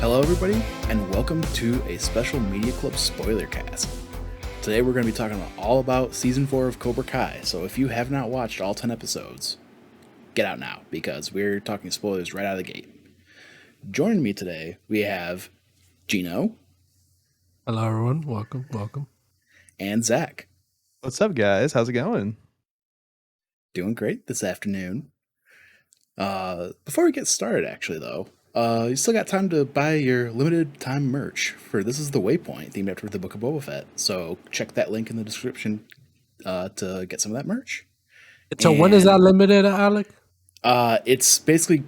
Hello, everybody, and welcome to a special Media Club Spoilercast. Today we're going to be talking all about Season 4 of Cobra Kai, so if you have not watched all 10 episodes, get out now, because we're talking spoilers right out of the gate. Joining me today, we have Gino. Hello, everyone. Welcome. And Zak. What's up, guys? How's it going? Doing great this afternoon. Before we get started, actually, though, you still got time to buy your limited time merch for This Is the Waypoint, themed after the Book of Boba Fett. So check that link in the description to get some of that merch. So when is that limited, Alec? It's basically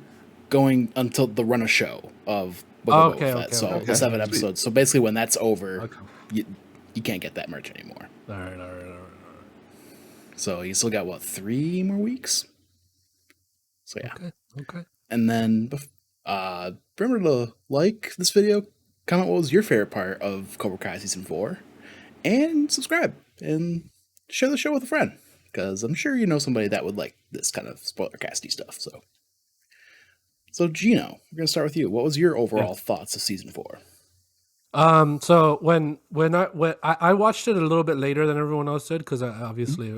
going until the run of show of Book of Boba Fett. So the 7 episodes. So basically when that's over, you can't get that merch anymore. All right. So you still got, 3 more weeks? So yeah. Okay. And then remember to like this video, comment what was your favorite part of Cobra Kai Season 4, and subscribe, and share the show with a friend, because I'm sure you know somebody that would like this kind of spoiler-casty stuff. So Gino, we're going to start with you. What was your overall thoughts of Season 4? So when I watched it a little bit later than everyone else did, because I obviously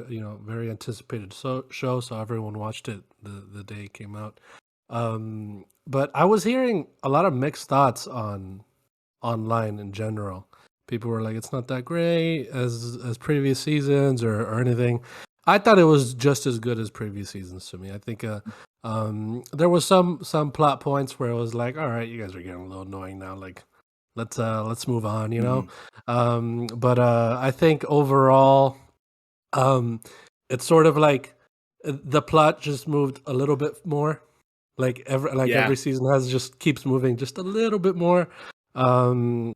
very anticipated show, so everyone watched it the day it came out. But I was hearing a lot of mixed thoughts online in general. People were like, it's not that great as previous seasons or anything. I thought it was just as good as previous seasons to me. I think there was some plot points where it was like, all right, you guys are getting a little annoying now. Like, let's move on, you know. But I think overall, it's sort of like the plot just moved a little bit more. Every season just keeps moving just a little bit more,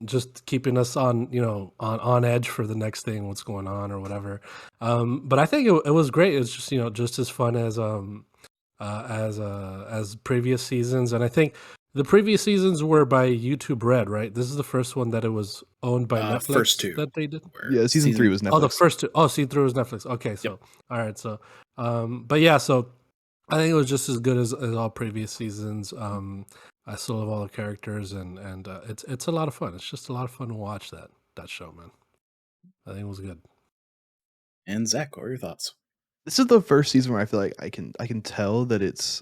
just keeping us on edge for the next thing, what's going on or whatever. But I think it was great. It's just just as fun as previous seasons, and I think the previous seasons were by YouTube Red, right? This is the first one that it was owned by Netflix. First 2 that they did. Yeah, season 3 was Netflix. Oh, the first 2. Oh, season 3 was Netflix. Okay, so all right, so but yeah, so I think it was just as good as all previous seasons. I still love all the characters, and it's a lot of fun. It's just a lot of fun to watch that show, man. I think it was good. And Zach, what are your thoughts? This is the first season where I feel like I can tell that it's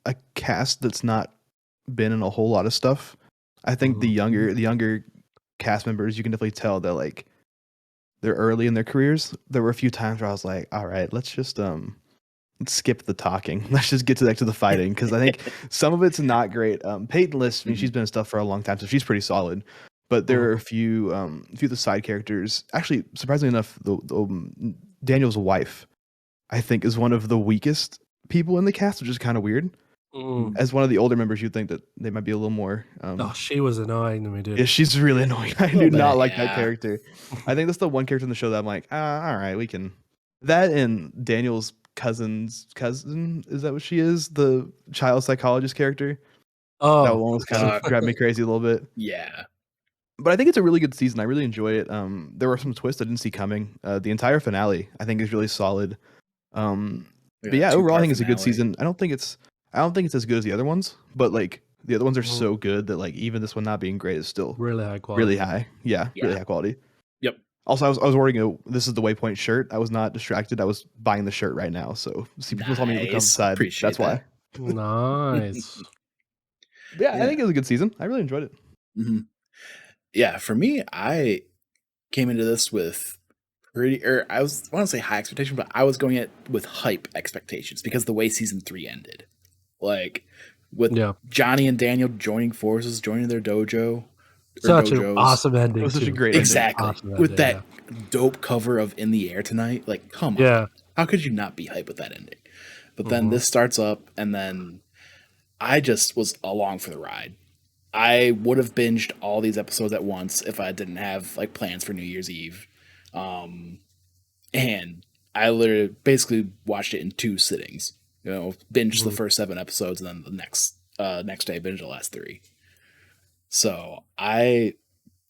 a cast that's not been in a whole lot of stuff. I think the younger cast members, you can definitely tell that like they're early in their careers. There were a few times where I was like, all right, let's just let's skip the talking. Let's just get to the fighting, because I think some of it's not great. Peyton List, I mean, she's been in stuff for a long time, so she's pretty solid. But there are a few of the side characters. Actually, surprisingly enough, the Daniel's wife, I think, is one of the weakest people in the cast, which is kind of weird. As one of the older members, you'd think that they might be a little more. She was annoying to me, dude. Yeah, she's really annoying. I do not like that character. I think that's the one character in the show that I'm like, all right, we can. That and Daniel's cousin, is that what she is? The child psychologist character. That one was kind of grabbed me crazy a little bit. Yeah. But I think it's a really good season. I really enjoy it. There were some twists I didn't see coming. The entire finale, I think, is really solid. But yeah, overall, I think it's a good season. I don't think it's as good as the other ones, but like the other ones are so good that like even this one not being great is still really high quality. Really high. Yeah, really high quality. Yep. Also, I was wearing a This Is the Waypoint shirt. I was not distracted. I was buying the shirt right now. So see, people told me to look outside. That's why. Nice. Yeah, I think it was a good season. I really enjoyed it. Yeah, for me, I came into this with I want to say high expectations, but I was going in with hype expectations because the way season 3 ended, like with Johnny and Daniel joining forces, joining their dojo. Such an awesome ending. It was such a great ending. Exactly. Awesome with ending, that dope cover of In the Air Tonight. Like, come on. How could you not be hyped with that ending? But then this starts up, and then I just was along for the ride. I would have binged all these episodes at once if I didn't have like plans for New Year's Eve. And I literally basically watched it in 2 sittings. Binged the first 7 episodes, and then the next day binged the last 3. So I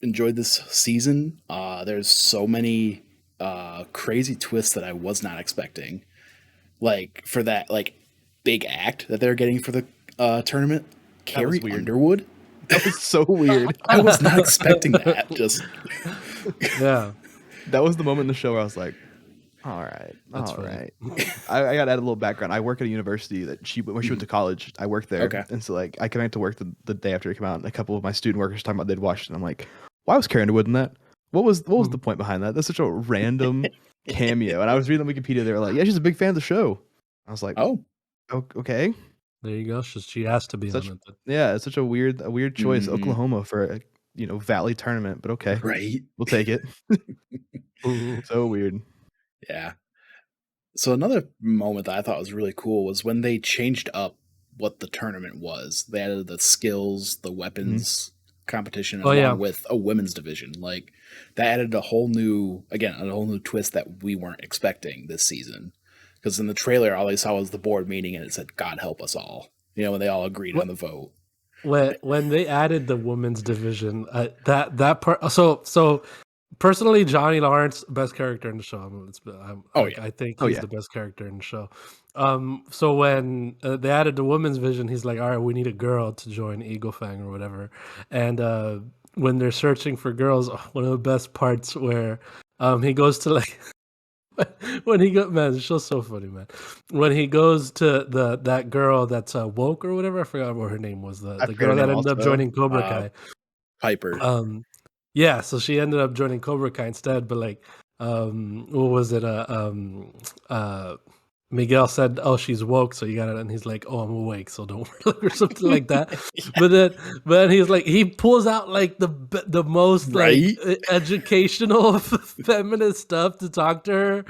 enjoyed this season. There's so many crazy twists that I was not expecting. Like for that like big act that they're getting for the tournament, Carrie Underwood That was so weird. I was not expecting that. Just Yeah, That was the moment in the show where I was like, all right, that's all funny. right. I got to add a little background. I work at a university where she went to college. I worked there. Okay. And so like I came back to work the day after it came out, and a couple of my student workers talking about they'd watched it. And I'm like, why was Carrie Underwood in that? What was the point behind that? That's such a random cameo. And I was reading on Wikipedia, they were like, yeah, she's a big fan of the show. I was like, Oh, okay. There you go. She has to be Such on it. Yeah, it's such a weird choice. Mhm. Oklahoma for a Valley tournament, but okay. right. We'll take it. Mhm. So weird. Yeah. So another moment that I thought was really cool was when they changed up what the tournament was. They added the skills, the weapons competition, Oh, along yeah. with a women's division. Like that added a whole new twist that we weren't expecting this season. Because in the trailer, all I saw was the board meeting, and it said "God help us all." When they all agreed on the vote. When they added the women's division, that part. So personally, Johnny Lawrence, best character in the show. I think Oh, he's yeah. the best character in the show. So when they added the women's division, he's like, all right, we need a girl to join Eagle Fang or whatever. And when they're searching for girls, one of the best parts where he goes to like. When he got man, the show's so funny, man. When he goes to that girl that's woke or whatever, I forgot what her name was. I The forget her girl that name ended up also. joining Cobra Uh, Kai. Piper. Yeah, so she ended up joining Cobra Kai instead. But like, what was it? Miguel said, "Oh, she's woke, so you got it," and he's like, "Oh, I'm awake, so don't worry," or something like that. But then he's like, he pulls out like the most Right? like educational feminist stuff to talk to her,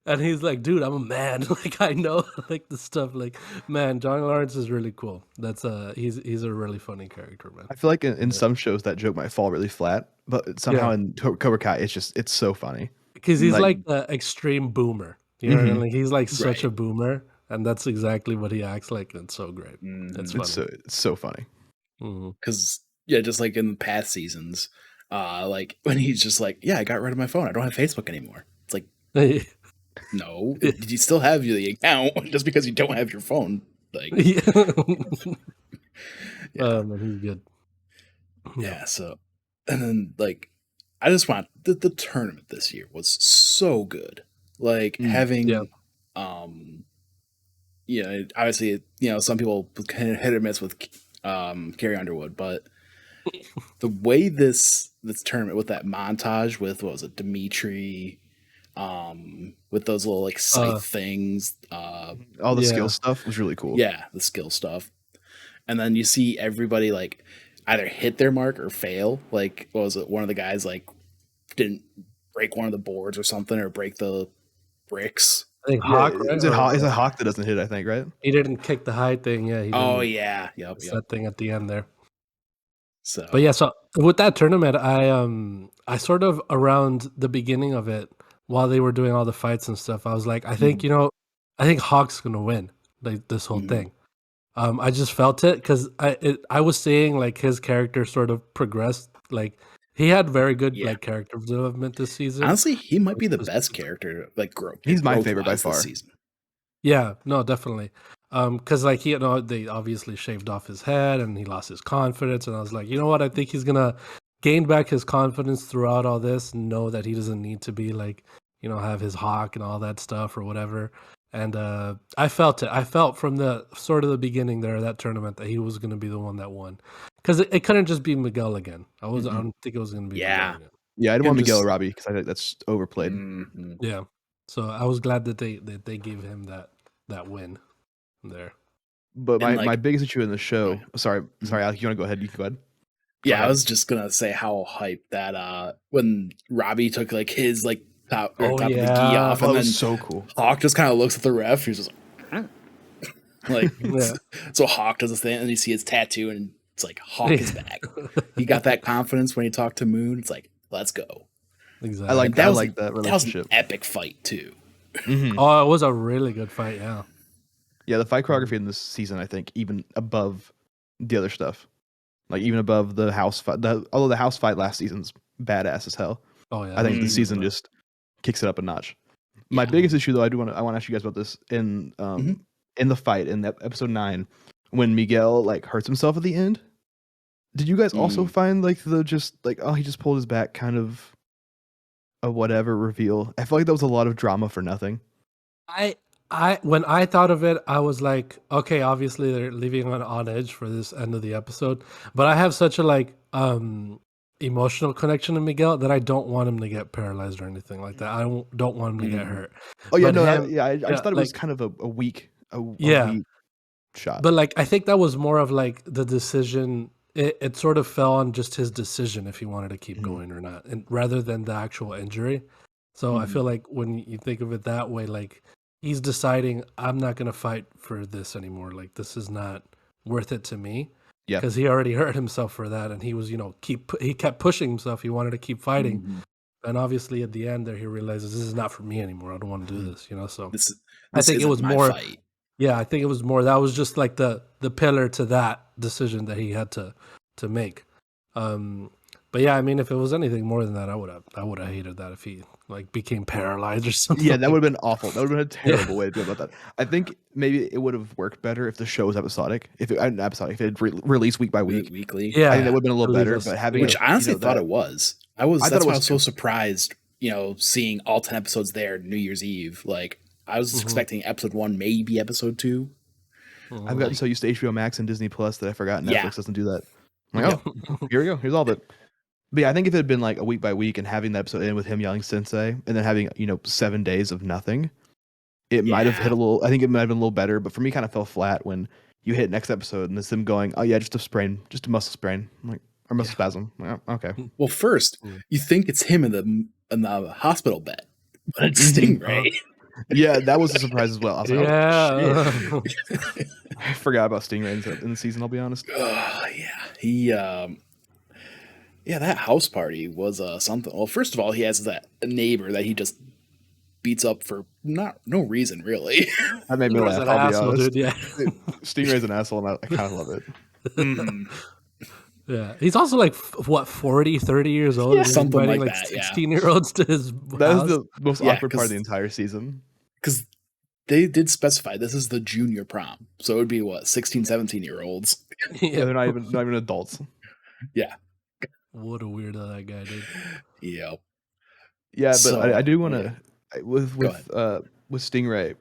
and he's like, "Dude, I'm a man. Like I know like the stuff. Like man, Johnny Lawrence is really cool. That's he's a really funny character, man. I feel like in Yeah. some shows that joke might fall really flat, but somehow Yeah. in Cobra Kai, it's so funny. Because he's Like, like the extreme boomer. You know what I mean? Mhm. Like he's like such Right. a boomer, and that's exactly what he acts like. It's so great. It's funny. it's so funny. Mhm. Because just like in the past seasons, like when he's just like, "Yeah, I got rid of my phone. I don't have Facebook anymore." It's like, no, you still have the account just because you don't have your phone. Like, Yeah. yeah, Man, he's good. yeah. So, and then like, I just want the tournament this year was so good. Like having, Yeah. obviously, some people can hit or miss with Carrie Underwood, but the way this tournament with that montage with what was it, Dimitri, with those little like scythe things, All the Yeah. skill stuff was really cool. yeah, the skill stuff, and then you see everybody like either hit their mark or fail. Like, what was it? One of the guys like didn't break one of the boards or something, or break the bricks. I think Yeah, Hawk, right? is it Hawk? Is it Hawk that doesn't hit? I think, right? He didn't kick the high thing. Yeah, he Oh didn't. yeah, yep. That thing at the end there. So, But yeah, so with that tournament, I sort of around the beginning of it, while they were doing all the fights and stuff, I was like, I think I think Hawk's gonna win like this whole thing. I just felt it because I was seeing like his character sort of progressed. Like he had very good Yeah. like character development this season. honestly, he might be the Which was- best character. Like, He's my favorite by growth-wise this far. season. Yeah, no, definitely. Because like they obviously shaved off his head and he lost his confidence, and I was like, you know what? I think he's gonna gain back his confidence throughout all this, and know that he doesn't need to be like, have his hawk and all that stuff or whatever. And I felt it. I felt from the sort of the beginning there of that tournament that he was gonna be the one that won, because it couldn't just be Miguel again. I don't think it was gonna be Yeah. Miguel again. Yeah, I didn't want And Miguel just- or Robbie because I think that's overplayed. Mhm. Yeah. So I was glad that they gave him that win there. But And, my like- biggest issue in the show. yeah. Sorry, Alex. You want to go ahead? You can go ahead. Yeah, ahead. I was just gonna say how hyped that when Robbie took like his like top Oh, of the gi yeah. off, That and then was so cool. Hawk just kind of looks at the ref. He's just like, Yeah. so Hawk does this thing, and you see his tattoo, and it's like Hawk is back. He got that confidence when he talked to Moon. It's like, let's go. Exactly. I like That that. I was- like that That was an relationship. epic fight too. Mhm. Oh, it was a really good fight. Yeah. Yeah, the fight choreography in this season, I think, even above the other stuff, like even above the house fight. Although the house fight last season's badass as hell, Oh yeah. I think Mm. this season just kicks it up a notch. My Yeah. biggest issue, though, I want to ask you guys about this in Mhm. in the fight in episode 9 when Miguel like hurts himself at the end. Did you guys also find like the just like he just pulled his back kind of a whatever reveal? I feel like that was a lot of drama for nothing. I when I thought of it, I was like, okay, obviously they're leaving on edge for this end of the episode, but I have such a emotional connection to Miguel that I don't want him to get paralyzed or anything like that. I don't want him to get hurt. Oh yeah, But no, him, I just thought it was like kind of a weak yeah, weak shot. but like I think that was more of like the decision. It sort of fell on just his decision if he wanted to keep going or not, and rather than the actual injury. So I feel like when you think of it that way, like he's deciding I'm not going to fight for this anymore. Like this is not worth it to me. Yeah, because he already hurt himself for that, and he was he kept pushing himself. He wanted to keep fighting, and obviously at the end there he realizes this is not for me anymore. I don't want to do this. So This I think it was my more. fight. Yeah, I think it was more. That was just like the pillar to that decision that he had to make. But yeah, I mean, if it was anything more than that, I would have hated that if he like became paralyzed or something. Yeah, that would have been awful. That would have been a terrible way to do about that. I think maybe it would have worked better if the show was episodic. If it released week by week, weekly. Yeah, I think that would have been a little better. But having which I honestly thought it was. That's why I was so too. surprised. Seeing all 10 episodes there New Year's Eve. Like I was expecting episode 1, maybe episode 2. I've gotten so used to HBO Max and Disney Plus that I forgot Netflix doesn't do that. I'm like, here we go. Here's all of it. But yeah, I think if it had been like a week by week and having the episode in with him yelling sensei and then having 7 days of nothing, it might have hit a little. I think it might have been a little better. But for me, kind of fell flat when you hit next episode and it's them going, "Oh yeah, just a sprain, just a muscle sprain," I'm like, or muscle spasm. I'm like, oh, okay. Well, first you think it's him in the hospital bed, but it's Stingray. Yeah, that was a surprise as well. I was like, oh, shit. I forgot about Stingray in the season. I'll be honest. He that house party was something. Well, first of all, he has that neighbor that he just beats up for no reason, really. That made me laugh. I'll be honest. dude, yeah. Stingray's an asshole, and I kind of love it. Yeah, he's also like 40, 30 years old. Yeah, something inviting like that, 16-year-olds to his That house. is the most awkward part of the entire season. Because they did specify this is the junior prom, so it would be 16, 17-year-olds. Yeah, they're not even adults. Yeah. What a weirdo that guy did. Yeah. Yeah, but I do want to with Stingray.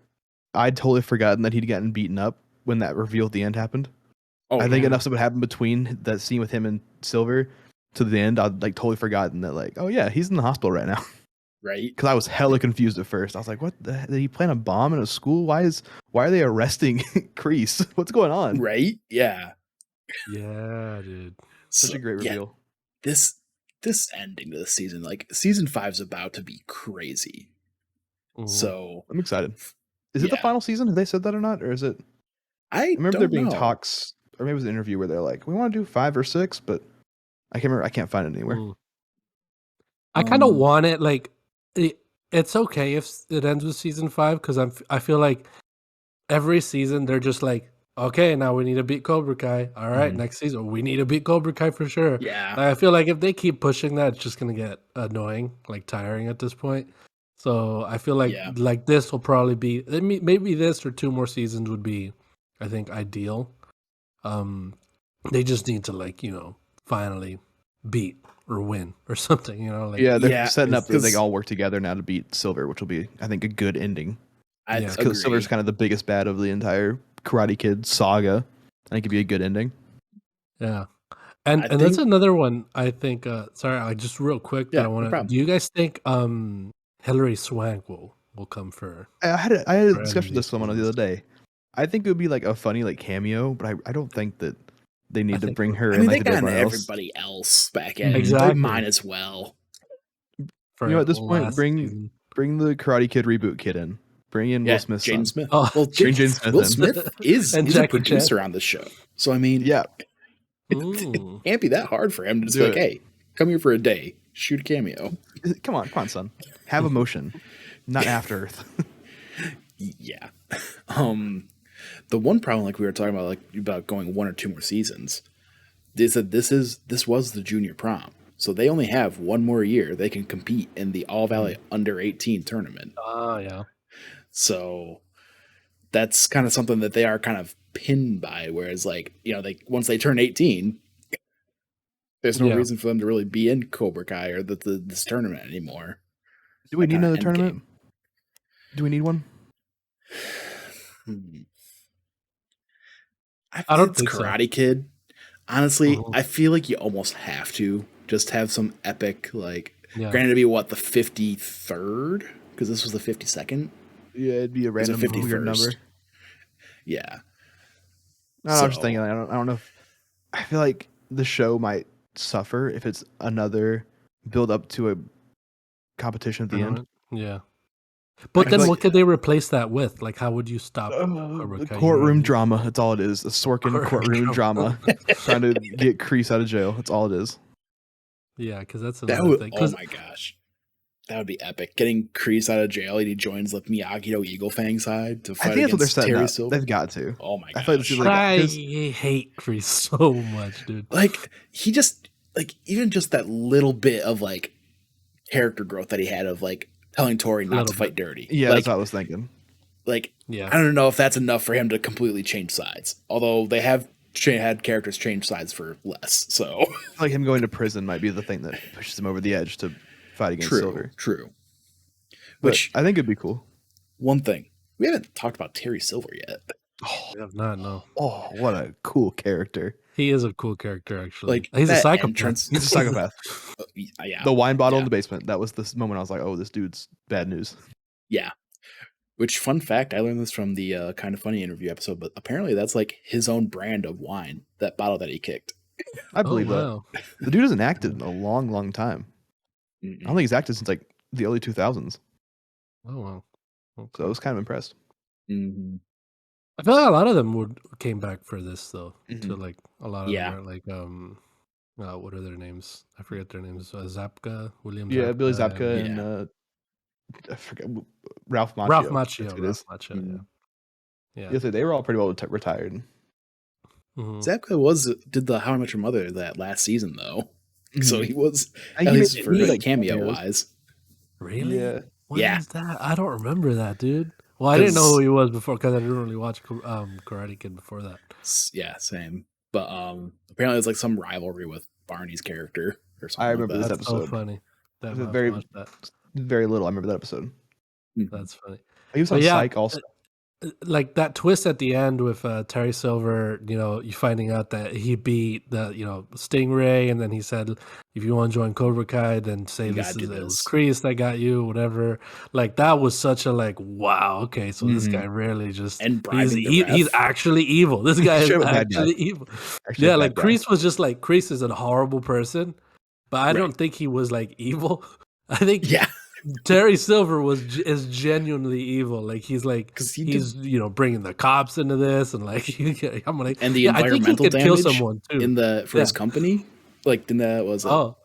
I'd totally forgotten that he'd gotten beaten up when that reveal at the end happened. I think enough stuff would happen between that scene with him and Silver to the end. I'd like totally forgotten that, like, oh yeah, he's in the hospital right now. Right. Because I was hella confused at first. I was like, what did he plant a bomb in a school? Why are they arresting Kreese? What's going on? Right? Yeah. Yeah, dude. Such a great reveal. This ending to the season, like season 5 is about to be crazy. So I'm excited. Is it the final season? Have they said that or not? Or is it? I remember don't there being know. talks, or maybe it was an interview where they're like, we want to do 5 or 6, but I can't remember. I can't find it anywhere. I kind of want it. Like, it's okay if it ends with season 5 because I feel like every season they're just like, okay, now we need to beat Cobra Kai. All right, next season we need to beat Cobra Kai for sure. Yeah. I feel like if they keep pushing that, it's just gonna get annoying, like tiring at this point. So I feel like this will probably be maybe this or 2 more seasons would be, I think, ideal. They just need to finally beat or win or something. They're setting up that they all work together now to beat Silver, which will be, I think, a good ending. Because Silver's kind of the biggest bad of the entire Karate Kid saga. I think it'd be a good ending. Yeah. And that's another one, I think. Sorry, just real quick that I want to. Do you guys think Hilary Swank will come for? I had a discussion with this someone the other day. I think it would be like a funny kind but I don't think that they need to bring her in. They got everybody else back in. Exactly. They might as well. At this point, bring the Karate Kid reboot kid in. Bring in Will Smith. Jaden Smith. Well, Jaden Smith. Will Smith is a producer on the show. So, I mean, it can't be that hard for him to just be like, hey, come here for a day. Shoot a cameo. Come on, son. Have emotion. Not After Earth. Yeah. The one problem, like we were talking about going 1 or 2 more seasons, is that this was the junior prom. So they only have 1 more year they can compete in the All Valley Under 18 tournament. Oh, yeah. So that's kind of something that they are kind of pinned by. Whereas, once they turn 18, There's no Yeah. reason for them to really be in Cobra Kai or this tournament anymore. Do we That need kinda another end tournament? game. Do we need one? Hmm. I don't It's think so. Karate Kid. Honestly, Mhm. I feel like you almost have to just have some epic, like, Yeah. granted to be what, the 53rd? Because this was the 52nd? Yeah, it'd be a Is it random weird 51st? number. Yeah. No, I was just thinking. I don't know if I feel like the show might suffer if it's another build up to a competition at the end. Tournament? Yeah. I But feel then like what could they replace that with? Like, how would you stop Cobra the Kai? courtroom drama. That's all it is. A Sorkin courtroom Courtroom drama, trying to get Kreese out of jail. That's all it is. Yeah, because that's That another would, thing. oh my gosh. That would be epic. Getting Kreese out of jail and he joins the Miyagi-Do Eagle Fang side to I fight think that's what they're against setting Terry up. Silver. They've got to. Oh my I feel like this gosh. is like I 'cause- hate Kreese so much, dude. Like, he just, like, even just that little bit of, like, character growth that he had of, like, telling Tori not Little to fight dirty. yeah, Like, that's what I was thinking. like, Yeah. I don't know if that's enough for him to completely change sides. Although they have had characters change sides for less. So I feel like him going to prison might be the thing that pushes him over the edge to fight against Silver. true. But Which, I think it'd be cool. one thing, we haven't talked about Terry Silver yet. We have not, no. Oh, what a cool character! He is a cool character, actually. Like, He's a that psychopath. entrance- He's a psychopath. Yeah. The wine bottle Yeah. in the basement. That was this moment I was like, oh, this dude's bad news. Yeah. Which, fun fact, I learned this from the Kind of Funny interview episode, but apparently that's like his own brand of wine, that bottle that he kicked. I believe wow. that. The dude hasn't acted in a long, long time. I don't think he's acted since like the early 2000s. Oh, wow. Okay. So I was kind of impressed. Mm-hmm. I feel like a lot of them came back for this, though. To Mhm. like, a lot of Yeah. them are like, what are their names? I forget their names. Zapka, William Yeah, Zapka. Billy Zabka and- and I forget Ralph Macchio. Ralph That's Macchio. who it is. Ralph Macchio, yeah. Yeah. Yeah, so they were all pretty well retired. Mhm. Zapka did the How I Met Your Mother that last season, though. So he was, And at he least made- for he made, like like, cameo cameos. wise. Really? Yeah. When Yeah. is that? I don't remember that, dude. Well, I didn't know 'Cause- who he was before because I didn't really watch Karate Kid before that. Yeah, same. But apparently it's like some rivalry with Barney's character or something. I remember like this that. That's so episode. funny. It was Definitely very- watch that. Very little. I remember that episode. Mhm. That's funny. He was But on yeah, Psych also. Like that twist at the end with Terry Silver, you finding out that he beat the Stingray, and then he said, if you want to join Cobra Kai, then say You it gotta do was this. Kreese that got you, whatever. Like that was such a like, wow, okay, so this Mhm. guy really just And bribing the he's ref. actually evil. This guy is Straight up bad guy. actually evil. Actually, Yeah, a like bad guy. Kreese was just like Kreese is a horrible person, but I Right. don't think he was like evil. I think Yeah. Terry Silver is genuinely evil. Like he's like 'Cause he he's bringing the cops into this and like I'm like And the yeah, I think he environmental could kill damage someone too. in for his Yeah. company. Like, in that was Oh,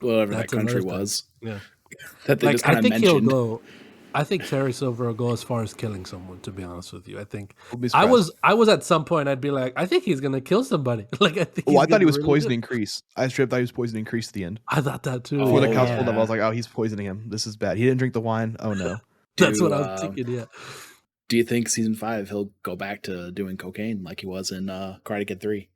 whatever that that's country another thing. was. Yeah. That they Like just kind I of think mentioned. he'll go. I think Terry Silver will go as far as killing someone. To be honest with you, I think Would be I surprised. was at some point. I'd be like, I think he's gonna kill somebody. Like I think. Oh, I he's thought he gonna was really do it. poisoning Kreese. I straight up thought he was poisoning Kreese at the end. I thought that too. Before the Oh, cops pulled up, I yeah. was like, oh, he's poisoning him. This is bad. He didn't drink the wine. Oh, no. That's Do, what I was thinking. Yeah. Do you think season 5 he'll go back to doing cocaine like he was in Karate Kid 3?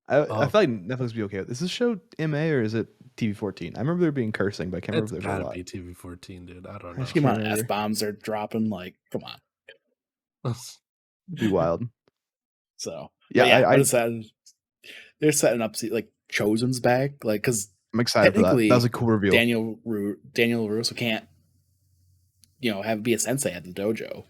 I Oh. feel like Netflix would be okay with this. Is this show MA or is it TV-14? I remember there being cursing, but I can't It's remember if there's a gotta lot. be TV-14, dude. I don't I know. just The amount of remember. F-bombs are dropping, like, come on. It'd be wild. So, Yeah, but yeah, I- but it's they're setting up, like, Chosen's back, like, because I'm excited for that. technically, That was a cool reveal. Daniel LaRusso can't, be a sensei at the dojo,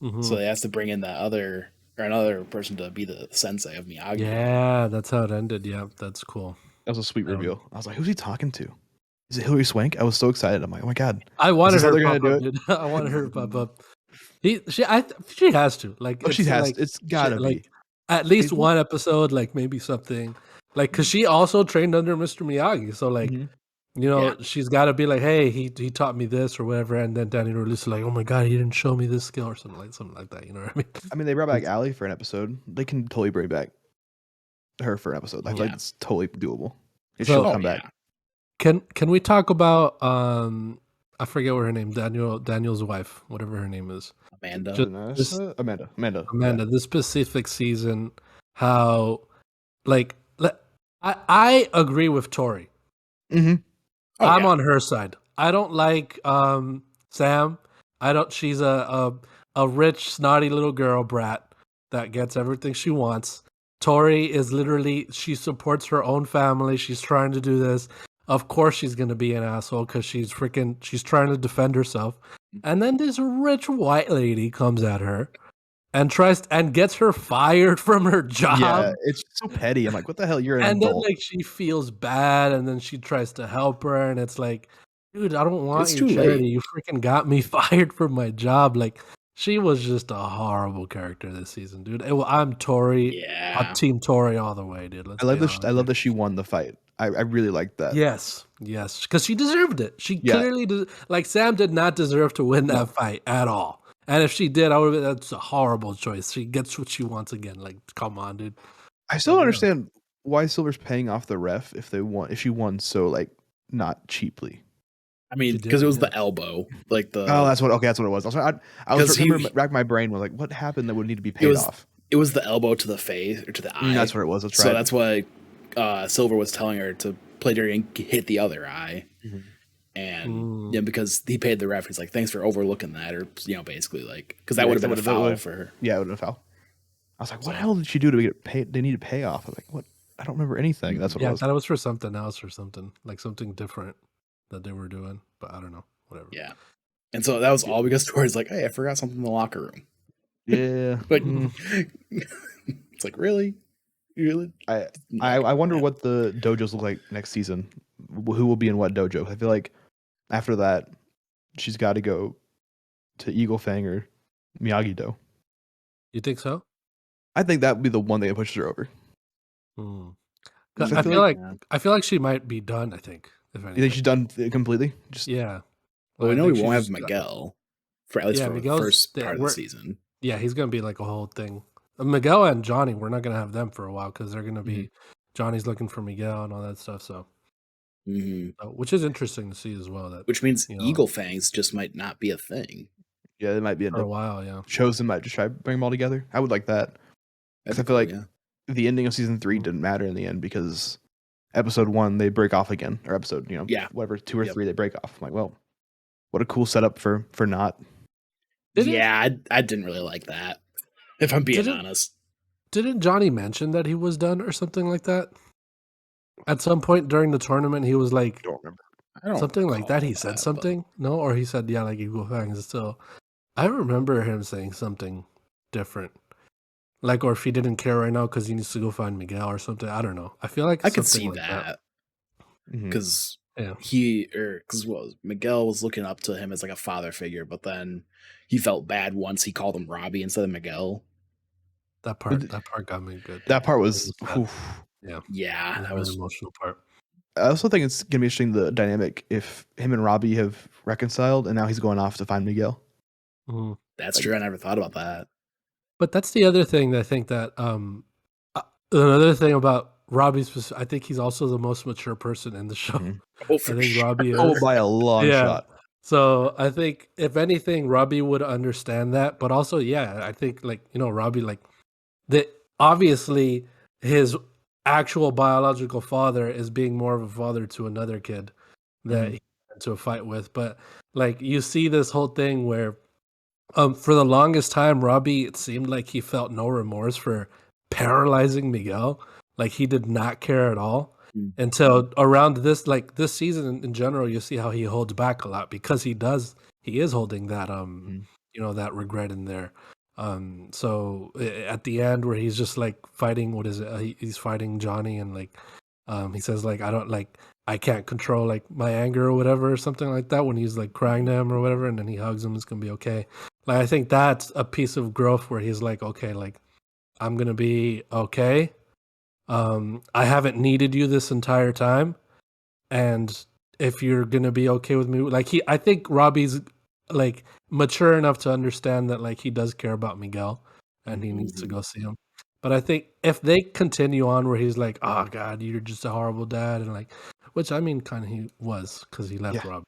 Mhm. so he has to bring in another person to be the sensei of Miyagi. Yeah, that's how it ended. Yeah, that's cool. That was a sweet Um, reveal. I was like, who's he talking to? Is it Hilary Swank? I was so excited. I'm like, oh my God. I wanted this how her they're to gonna pop do up, dude. I wanted her to pop up. She has to. Like, Oh, she it's has. like- It's gotta like, be. at least People- one episode, like maybe something. Like, cause she also trained under Mr. Miyagi, so like, Mhm. Yeah. she's got to be like, hey, he taught me this or whatever, and then Danny Release is like, oh my god, he didn't show me this skill or something like that. You know what I mean? I mean, they brought back Allie for an episode. They can totally bring back her for an episode. I feel like Yeah. it's totally doable. If So- she'll Oh, come back. yeah. Can we talk about I forget what her name, Daniel's wife, whatever her name is. Amanda. Just- Amanda. Amanda, this specific season, how like I agree with Tori. Mm-hmm. Oh, I'm yeah. on her side. I don't like Sam. I don't. She's a rich, snotty little girl brat that gets everything she wants. Tori is literally, she supports her own family. She's trying to do this. Of course, she's gonna be an asshole because she's trying to defend herself. And then this rich white lady comes at her and gets her fired from her job. Yeah, it's so petty. I'm like, what the hell? You're an And then adult. like she feels bad, and then she tries to help her, and it's like, dude, I don't want It's your too charity. late. You freaking got me fired from my job. Like, she was just a horrible character this season, dude. I'm Tori. I'm Yeah. Team Tori all the way, dude. Let's be honest. I love that she won the fight. I really like that. Yes, because she deserved it. She Yeah. clearly did. Like, Sam did not deserve to win that fight at all. And if she did, I would have. That's a horrible choice. She gets what she wants again. Like, come on, dude. I still But, don't yeah. understand why Silver's paying off the ref if she won so like not cheaply. I mean, She did, because it was yeah. the elbow. Like the. Oh, that's what it was. I was 'Cause racked my brain was like, what happened that would need to be It paid was off? it was the elbow to the face or to the eye. That's what it was. That's So right. that's why Silver was telling her to play dirty and hit the other eye. Mhm. And yeah, because he paid the ref, he's like, "Thanks for overlooking that," or basically like, because that would have been a foul for her. Yeah, it would have been a foul. I was like, what the hell did she do to get paid? They need a payoff. I was like, what? I don't remember anything. That's what it Yeah, I was. thought it was for something else or something. Like something different that they were doing. But I don't know. Whatever. Yeah, and so that was all because Tori's like, "Hey, I forgot something in the locker room." Yeah. Like, it's like, really? I wonder what the dojos look like next season. Who will be in what dojo? I feel like after that, she's got to go to Eagle Fang or Miyagi-Do. You think so? I think that would be the one that pushes her over. Hmm. Because I feel like yeah. I feel like she might be done. I think. If You anything. think she's done completely? Just Yeah. Well, we I know think we won't she's have just- Miguel for at least Yeah, for the Miguel's first there. part of the season. Yeah, he's gonna be like a whole thing. Miguel and Johnny, we're not gonna have them for a while because they're gonna be Johnny's looking for Miguel and all that stuff. So, which is interesting to see as well. That Which means you know, Eagle Fangs just might not be a thing. Yeah, they might be for a while. Yeah. Chosen might just try to bring them all together. I would like that. Because I feel like the ending of season 3 didn't matter in the end because episode 1 they break off again, or episode whatever 2 or 3 they break off. I'm like, well, what a cool setup for not. I didn't really like that. If I'm being honest, didn't Johnny mention that he was done or something like that? At some point during the tournament, he was like, Don't remember. Something like that. He said something, no, or he said, "Yeah, like Eagle Fangs." Still, I remember him saying something different, like, or if he didn't care right now because he needs to go find Miguel or something. I don't know. I feel like I could something see like that because Miguel was looking up to him as like a father figure, but then he felt bad once he called him Robbie instead of Miguel. That part got me good. That part was, yeah, that was an emotional part. I also think it's gonna be interesting the dynamic if him and Robbie have reconciled and now he's going off to find Miguel. That's true. I never thought about that. But that's the other thing that I think that another thing about Robbie's, I think he's also the most mature person in the show. Oh, I think Robbie is. Oh, by a long shot. So I think if anything, Robbie would understand that. But also, I think Robbie, like obviously his actual biological father is being more of a father to another kid that he got into a fight with. But like you see this whole thing where for the longest time, Robbie, it seemed like he felt no remorse for paralyzing Miguel. Like he did not care at all until around this season in general, you see how he holds back a lot because he is holding that, that regret in there. So at the end where he's just like fighting, what is it? He's fighting Johnny and like, he says like, I can't control like my anger or whatever, or something like that when he's like crying to him or whatever. And then he hugs him. It's going to be okay. Like, I think that's a piece of growth where he's like, okay, like I'm going to be okay. I haven't needed you this entire time. And if you're going to be okay with me, like I think Robbie's like mature enough to understand that like he does care about Miguel and he needs to go see him. But I think if they continue on where he's like, oh God, you're just a horrible dad. And like, which I mean, kind of he was because he left Robbie.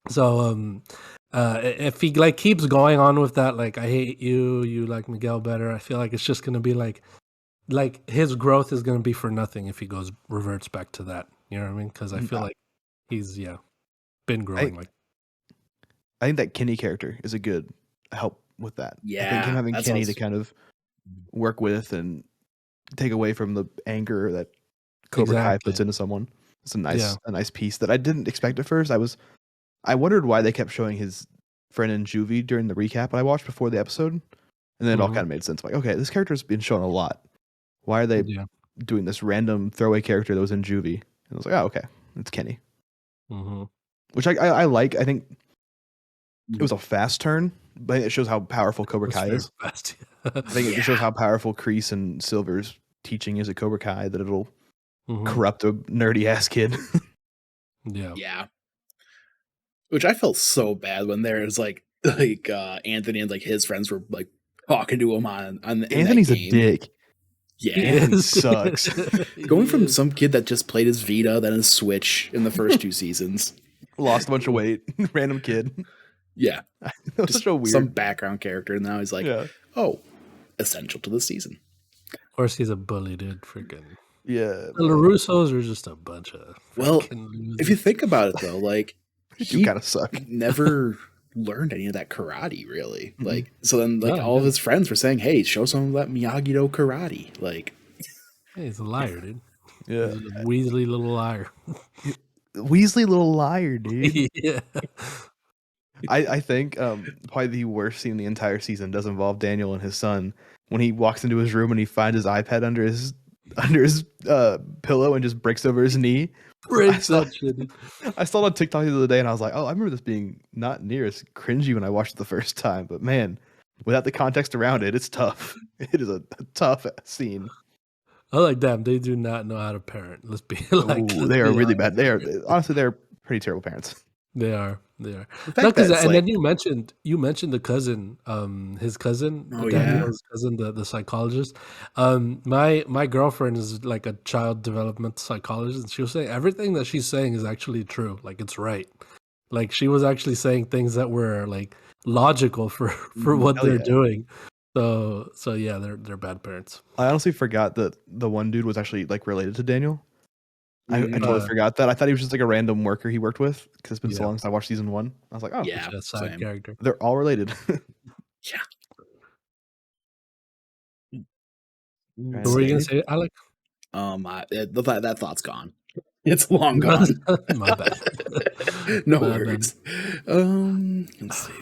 So, if he like keeps going on with that, like, I hate you, you like Miguel better, I feel like it's just going to be like like his growth is going to be for nothing if he reverts back to that. You know what I mean? Because I feel like he's been growing. I think that Kenny character is a good help with that. I think him Yeah, having that's Kenny also- to kind of work with and take away from the anger that Cobra Kai Exactly. puts into someone. It's a nice piece that I didn't expect at first. I wondered why they kept showing his friend in juvie during the recap I watched before the episode, and then it all kind of made sense. Like, okay, this character's been shown a lot. Why are they doing this random throwaway character that was in juvie? And I was like, oh, okay, it's Kenny, which I like. I think it was a fast turn, but it shows how powerful Cobra Kai is. Fast. I think it shows how powerful Kreese and Silver's teaching is at Cobra Kai, that it'll corrupt a nerdy ass kid. Yeah. Which I felt so bad when there's like Anthony and like his friends were like talking to him in Anthony's that a game. dick. Yeah, Anthony sucks. Going from some kid that just played his Vita, then his Switch in the first 2 seasons, Lost a bunch of weight, random kid. Yeah, just such a weird some background character, and now he's like, oh, essential to the season. Of course, he's a bully, dude. Freaking the LaRussos are just a bunch of if you think about it though, like he kind of suck. Never learned any of that karate, really. Like, so then like all of his friends were saying, hey, show some of that Miyagi-Do karate. Like, hey, he's a liar, dude. Yeah, he's a Weasley little liar. Weasley little liar, dude. Yeah. I think probably the worst scene in the entire season does involve Daniel and his son when he walks into his room and he finds his iPad under his pillow and just breaks over his knee. I saw it on TikTok the other day and I was like, oh, I remember this being not near as cringy when I watched it the first time, but man, without the context around it, it's tough. It is a tough scene. I like them. They do not know how to parent. Let's be like, they are really bad. Honestly, they're pretty terrible parents. They are. No, and then you mentioned the cousin, his cousin, Daniel's cousin, the psychologist. My girlfriend is like a child development psychologist, and she was saying everything that she's saying is actually true. Like it's right. Like she was actually saying things that were like logical for what they're doing. So yeah, they're bad parents. I honestly forgot that the one dude was actually like related to Daniel. I totally forgot that. I thought he was just like a random worker he worked with because it's been so long since I watched season 1. I was like, oh, yeah, side character. They're all related. Yeah. What were you gonna say, Alec? That thought's gone. It's long gone. My bad. No worries. Let's see.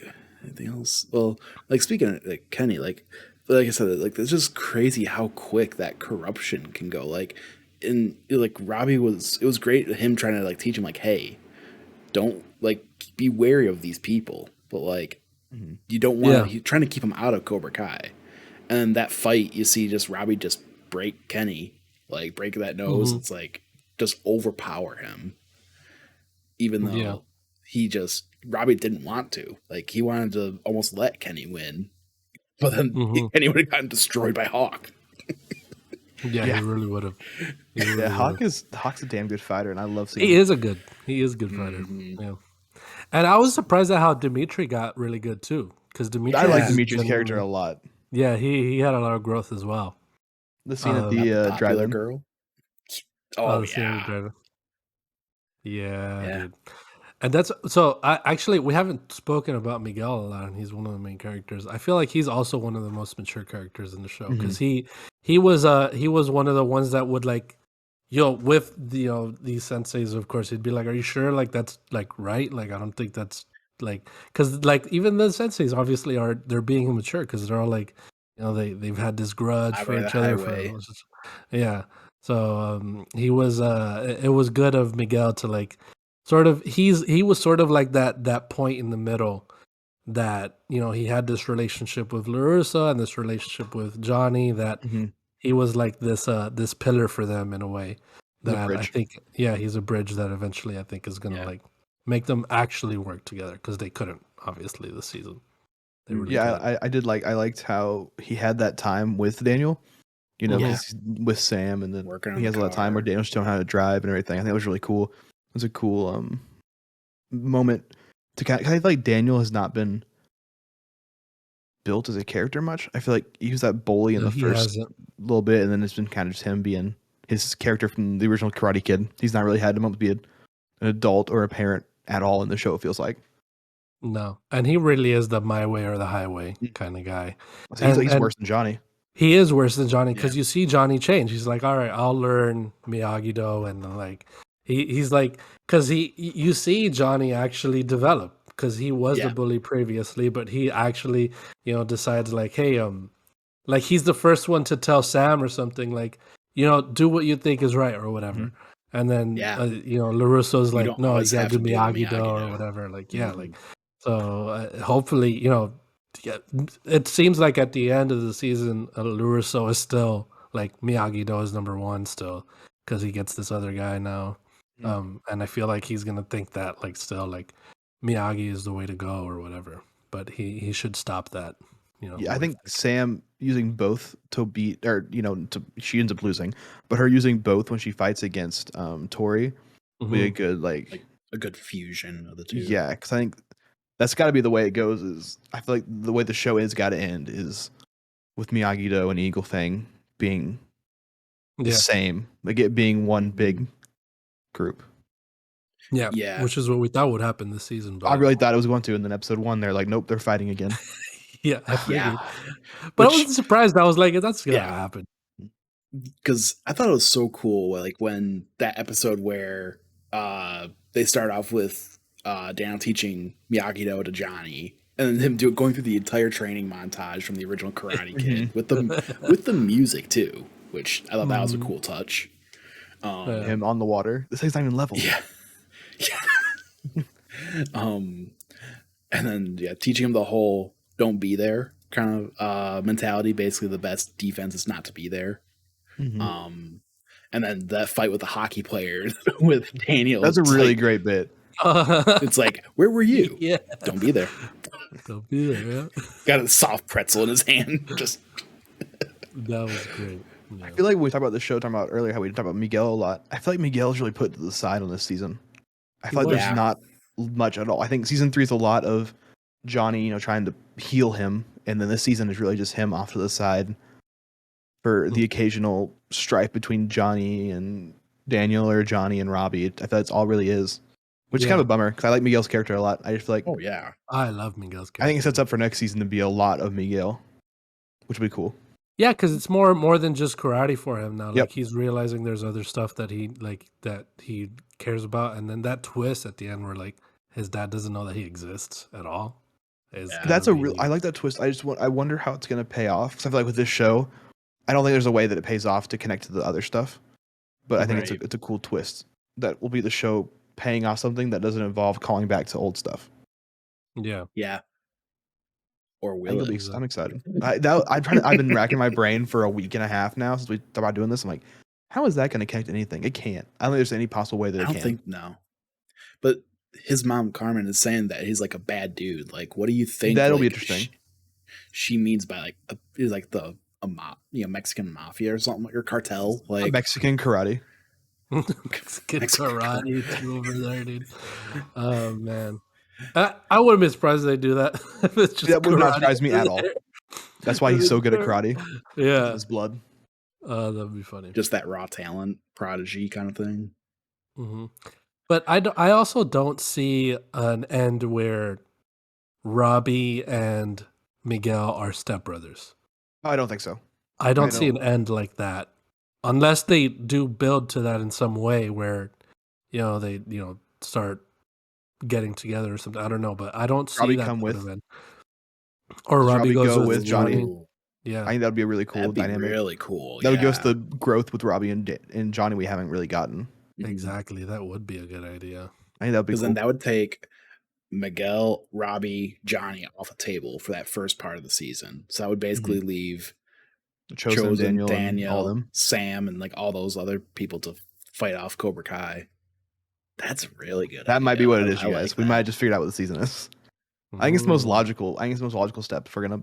Anything else? Well, like speaking of like Kenny, like I said, like it's just crazy how quick that corruption can go. Like, and like Robbie it was great him trying to like teach him like, hey, don't like be wary of these people, but like you don't want to trying to keep him out of Cobra Kai. And that fight, you see just Robbie just break Kenny, like break that nose. It's like just overpower him, even though Robbie didn't want to. Like he wanted to almost let Kenny win, but then Kenny would have gotten destroyed by Hawk. He really would have. Hawk's a damn good fighter, and I love seeing. He is a good fighter. Yeah, and I was surprised at how Dimitri got really good too, because Dimitri. I like Dimitri's character a lot. Yeah, he had a lot of growth as well. The scene at the drive-in girl. Oh yeah. Yeah, dude. And that's so. We haven't spoken about Miguel a lot, and he's one of the main characters. I feel like he's also one of the most mature characters in the show because he was one of the ones that would like, with these senseis. Of course, he'd be like, "Are you sure? Like that's like right? Like I don't think that's like because like even the senseis obviously they're being immature because they're all like, they've had this grudge for each other. Yeah." So he was. It was good of Miguel to like. Sort of, he was sort of like that point in the middle that he had this relationship with LaRusso and this relationship with Johnny that he was like this pillar for them in a way that I think he's a bridge that eventually I think is gonna like make them actually work together because they couldn't obviously this season. They really I liked how he had that time with Daniel, with Sam, and then he has a lot of time where Daniel's showing how to drive and everything. I think it was really cool. It was a cool moment to kind of, I feel like Daniel has not been built as a character much. I feel like he was that bully in No, the he first hasn't. little bit, and then it's been kind of just him being his character from the original Karate Kid. He's not really had a moment to be an adult or a parent at all in the show, it feels like. No, and he really is the my way or the highway kind of guy. So he's And worse than Johnny. he is worse than Johnny because Yeah. you see Johnny change. He's like, all right, I'll learn Miyagi-Do, and like he's like, because you see Johnny actually develop because he was the Yeah. bully previously, but he actually decides like, hey, like he's the first one to tell Sam or something like, do what you think is right or whatever. Mhm. And then Yeah. LaRusso's You like, don't no, you always gotta have do to do the Miyagi-Do or Miyagi-Do. whatever. Like, yeah, Mhm. like so hopefully, yeah, it seems like at the end of the season, LaRusso is still like Miyagi-Do is number one still because he gets this other guy now. And I feel like he's gonna think that like still like Miyagi is the way to go or whatever. But he should stop that. Yeah, I think Sam using both to beat, or she ends up losing, but her using both when she fights against Tori will be a good Like a good fusion of the two. yeah, because I think that's got to be the way it goes. Is I feel like the way the show is got to end is with Miyagi-Do and Eagle Fang being the same, like it being one big group. Yeah, Yeah. which is what we thought would happen this season. But I really thought it was going to, and then episode 1, they're like, nope, they're fighting again. yeah, I figured, but I Which- wasn't surprised. I was like, that's gonna Yeah. happen. Because I thought it was so cool, like when that episode where they start off with Daniel teaching Miyagi-Do to Johnny, and then him going through the entire training montage from the original Karate Kid with the music too, which I thought that was a cool touch. Him on the water. This thing's not even level. Yeah, yeah. And then teaching him the whole "don't be there" kind of mentality. Basically, the best defense is not to be there. Mhm. And then that fight with the hockey players with Daniel. That's a really great bit. It's like, where were you? Yeah, Don't be there. don't be there. Yeah, Got a soft pretzel in his hand. Just that was great. Yeah. I feel like when we talked about the show, talking about earlier how we talked about Miguel a lot. I feel like Miguel's really put to the side on this season. I feel like Yeah. there's not much at all. I think season 3 is a lot of Johnny, trying to heal him, and then this season is really just him off to the side for the occasional strife between Johnny and Daniel or Johnny and Robbie. I feel like that's all really is, which is kind of a bummer because I like Miguel's character a lot. I just feel like oh yeah, I love Miguel's character. I think it sets up for next season to be a lot of Miguel, which would be cool. Yeah, because it's more than just karate for him now. Yep. Like he's realizing there's other stuff that he cares about, and then that twist at the end where like his dad doesn't know that he exists at all. That's a real. I like that twist. I wonder how it's gonna pay off because I feel like with this show, I don't think there's a way that it pays off to connect to the other stuff. But I think it's a cool twist that will be the show paying off something that doesn't involve calling back to old stuff. Yeah. Or will it? I'm excited. I've been racking my brain for a week and a half now since we thought about doing this. I'm like, how is that going to connect to anything? It can't. I don't think there's any possible way that I it don't can. think no. But his mom Carmen is saying that he's like a bad dude. Like, what do you think? That'll be like, interesting. She means by like is like Mexican mafia or something, or cartel, like Mexican karate. Mexican karate over there, dude. Oh man, I wouldn't be surprised if they do that. If it's just That would not karate surprise me at all. That's why he's so good at karate. Yeah, His blood. That'd be funny. just that raw talent, prodigy kind of thing. Mm-hmm. But I also don't see an end where Robbie and Miguel are stepbrothers. I don't think so. I don't see an end like that unless they do build to that in some way where they start getting together or something. I don't know, but I don't see Robbie that come sort with? of end. Or Robbie goes go with with Johnny? Ooh, Yeah, I think that'd be a really cool that'd be dynamic. really cool. That would give us the growth with Robbie and Johnny we haven't really gotten. exactly. That would be a good idea. I think that'd be Because cool. then that would take Miguel, Robbie, Johnny off the table for that first part of the season. So that would basically leave Chosen, Daniel, and all them. Sam, and like all those other people to fight off Cobra Kai. That's really good. That might be what it is, I you guys. like We that. might have just figured out what the season is. I think it's the most logical. I think it's the most logical step if we're gonna,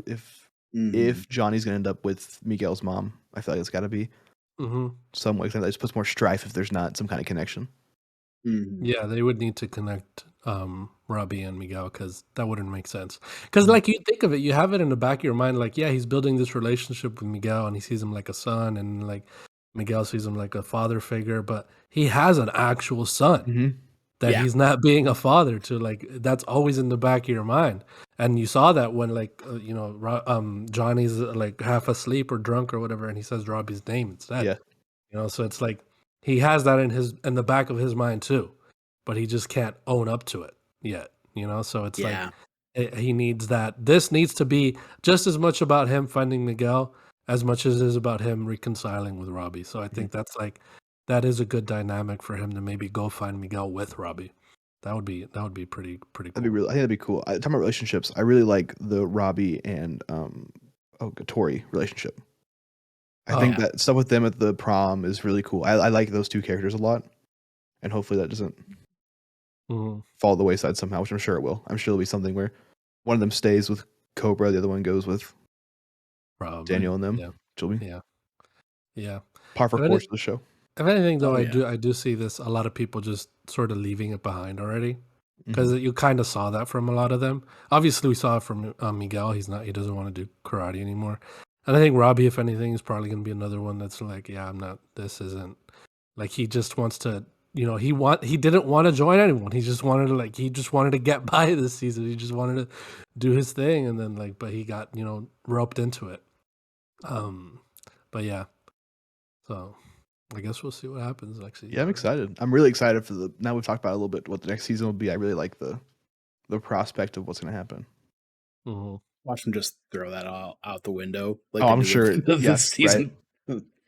if Johnny's gonna end up with Miguel's mom, I feel like it's got to be some way. That just puts more strife if there's not some kind of connection. Yeah, they would need to connect Robbie and Miguel because that wouldn't make sense. Because like you think of it, you have it in the back of your mind, like, yeah, he's building this relationship with Miguel and he sees him like a son, and like Miguel sees him like a father figure, but he has an actual son Mm-hmm. that Yeah. he's not being a father to. Like that's always in the back of your mind. And you saw that when like Johnny's like half asleep or drunk or whatever, and he says Robbie's name instead. Yeah. So it's like he has that in the back of his mind too, but he just can't own up to it yet. So it's like he needs that. This needs to be just as much about him finding Miguel as much as it is about him reconciling with Robbie. So I think that is a good dynamic for him to maybe go find Miguel with Robbie. That would be pretty cool. I think that'd be cool. Talking about relationships, I really like the Robbie and Tori relationship. I think that stuff with them at the prom is really cool. I like those two characters a lot, and hopefully that doesn't fall to the wayside somehow, which I'm sure it will. I'm sure it'll be something where one of them stays with Cobra, the other one goes with Daniel and them. Yeah. Par for course of the show. If anything, though, I do see this. A lot of people just sort of leaving it behind already, because you kind of saw that from a lot of them. Obviously, we saw it from Miguel. He doesn't want to do karate anymore. And I think Robbie, if anything, is probably going to be another one that's like, yeah, I'm not. This isn't like he just wants to. He didn't want to join anyone. He just wanted to get by this season. He just wanted to do his thing, and then but he got roped into it. But yeah, so I guess we'll see what happens next season. Yeah, I'm excited. I'm really excited for now we've talked about a little bit what the next season will be. I really like the prospect of what's going to happen. Watch them just throw that all out the window. Like I'm sure. Yes, season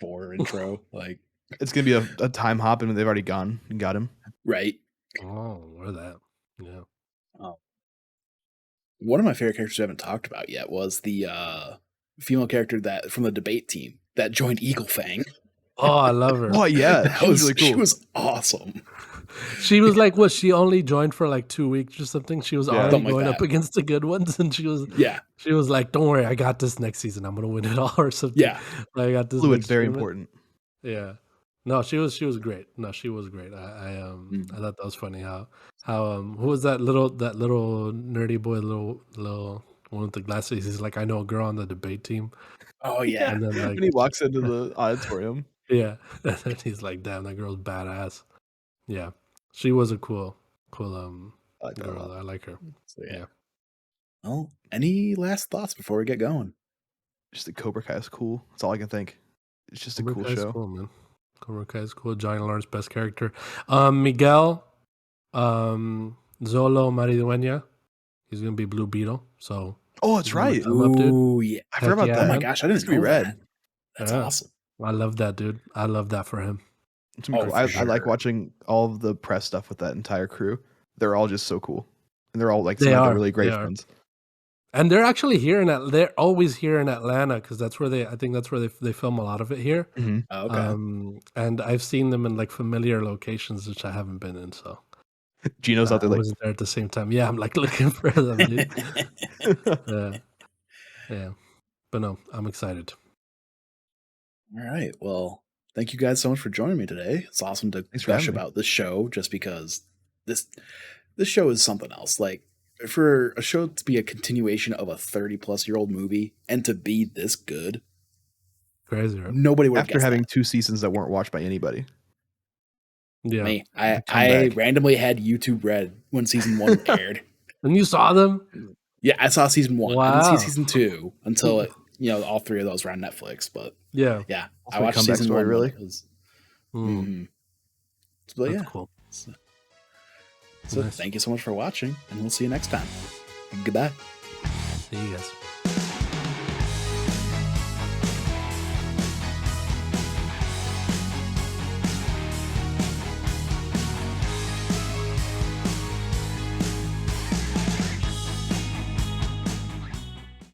4 intro. Like it's going to be a time hop, and they've already gone and got him. Right. Oh, or that. Yeah. Oh. One of my favorite characters we haven't talked about yet was the female character that from the debate team that joined Eagle Fang. Oh, I love her. Oh yeah, she was really cool. She was awesome. She was like, she only joined for like 2 weeks or something. She was already going up against the good ones, and she was like, "Don't worry, I got this next season. I'm gonna win it all," or something. Yeah, I got this. Fluid's very important. Yeah, no, she was great. No, she was great. I thought that was funny how who was that little nerdy boy, little one with the glasses? He's like, I know a girl on the debate team. Oh yeah, and then when he walks into the auditorium, and then he's like, damn, that girl's badass. Yeah, she was a cool girl. I like her. So, yeah. Well, any last thoughts before we get going? Just the Cobra Kai is cool. That's all I can think. It's just Cobra a cool Kai's show. Cool, man. Cobra Kai is cool. Johnny Lawrence, best character. Miguel, Zolo Maridueña. He's gonna be Blue Beetle. So. Oh, that's right. Oh yeah, I forgot about that. Oh my gosh, I didn't know that. That's awesome. I love that, dude. I love that for him. Cool. I like watching all of the press stuff with that entire crew. They're all just so cool, and they're all like some of the really great friends. And they're actually here they're always here in Atlanta because that's where I think that's where they film a lot of it here. Mm-hmm. Oh, okay. And I've seen them in like familiar locations which I haven't been in. So Gino's out there. I wasn't there at the same time. Yeah, I'm like looking for them, dude. Yeah. But no, I'm excited. All right. Well, thank you guys so much for joining me today. It's awesome to gush about this show just because this show is something else. Like for a show to be a continuation of a 30-plus-year-old movie and to be this good. Crazy, right? Nobody would after having 2 seasons that weren't watched by anybody. Yeah. Me. I randomly had YouTube Red when season 1 aired. And you saw them? Yeah, I saw season 1. Wow. I didn't see season 2 until all 3 of those were on Netflix. But yeah, I watched season 1. Really? But that's cool. So nice. Thank you so much for watching, and we'll see you next time. Goodbye. See you guys.